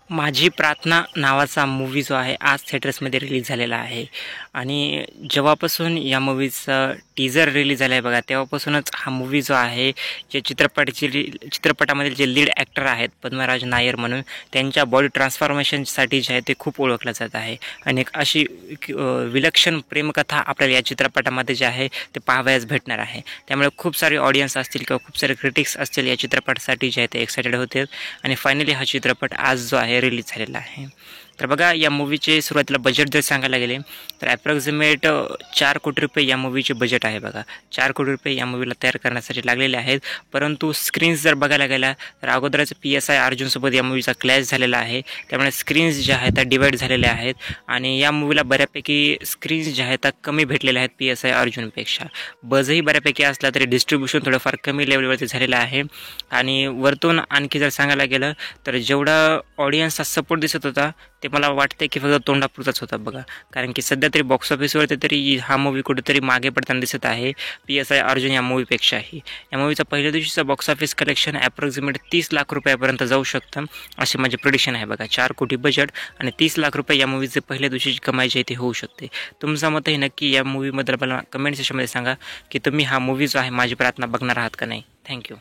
माझी प्रार्थना नावाचा मूवी जो आहे आज थिएटर्समध्ये रिलीज झालेला आहे आणि जेव्हापासून या मूवीचं टीजर रिलीज झालं आहे बघा तेव्हापासूनच हा मूवी जो आहे जे चित्रपटामधील जे लीड ॲक्टर आहेत पद्मराज नायर म्हणून त्यांच्या बॉडी ट्रान्सफॉर्मेशनसाठी जे आहे ते खूप ओळखलं जात आहे आणि एक अशी विलक्षण प्रेमकथा आपल्याला या चित्रपटामध्ये जे आहे ते पाहावयास भेटणार आहे। त्यामुळे खूप सारे ऑडियन्स असतील किंवा खूप सारे क्रिटिक्स असतील या चित्रपटासाठी जे आहे ते एक्साइटेड होते आणि फायनली हा चित्रपट आज जो आहे रिलीज झालेला आहे। तर बघा या मूवीचे सुरुवातीला बजेट जर सांगायला गेले तर ॲप्रॉक्सिमेट 4 कोटी रुपये या मूवीचे बजेट आहे बघा। 4 कोटी रुपये या मूवीला तयार करण्यासाठी लागलेले आहेत, परंतु स्क्रीन्स जर बघायला गेला तर अगोदरच PSI अर्जुनसोबत या मूवीचा क्लॅश झालेला आहे, त्यामुळे स्क्रीन्स ज्या आहेत त्या डिवाईड झालेल्या आहेत आणि या मूवीला बऱ्यापैकी स्क्रीन्स ज्या आहेत त्या कमी भेटलेल्या आहेत PSI अर्जुनपेक्षा। बजही बऱ्यापैकी असला तरी डिस्ट्रीब्युशन थोडंफार कमी लेवलवरती झालेलं आहे आणि वरतून आणखी जर सांगायला गेलं तर जेवढा ऑडियन्सचा सपोर्ट दिसत होता ते मला वाटते की फक्त तोंडापुरताच होता बघा, कारण की सध्या तरी बॉक्स ऑफिसवरती तरी हा मूवी कुठेतरी मागे पडताना दिसत आहे PSI अर्जुन या मूवीपेक्षाही। या मूवीचा पहिल्या दिवशीचा box office collection approximate 30 lakh रुपयापर्यंत जाऊ शकतं अशी माझी प्रेडिक्शन आहे बघा। 4 कोटी बजेट आणि 30 लाख रुपये या मूवीचे पहिल्या दिवशीची कमाई जी आहे ती होऊ शकते। तुमचं मतही नक्की या मूवीबद्दल मला कमेंट सेक्शनमध्ये सांगा की तुम्ही हा मूवी जो आहे माझी प्रार्थना बघणार आहात का नाही। थँक्यू।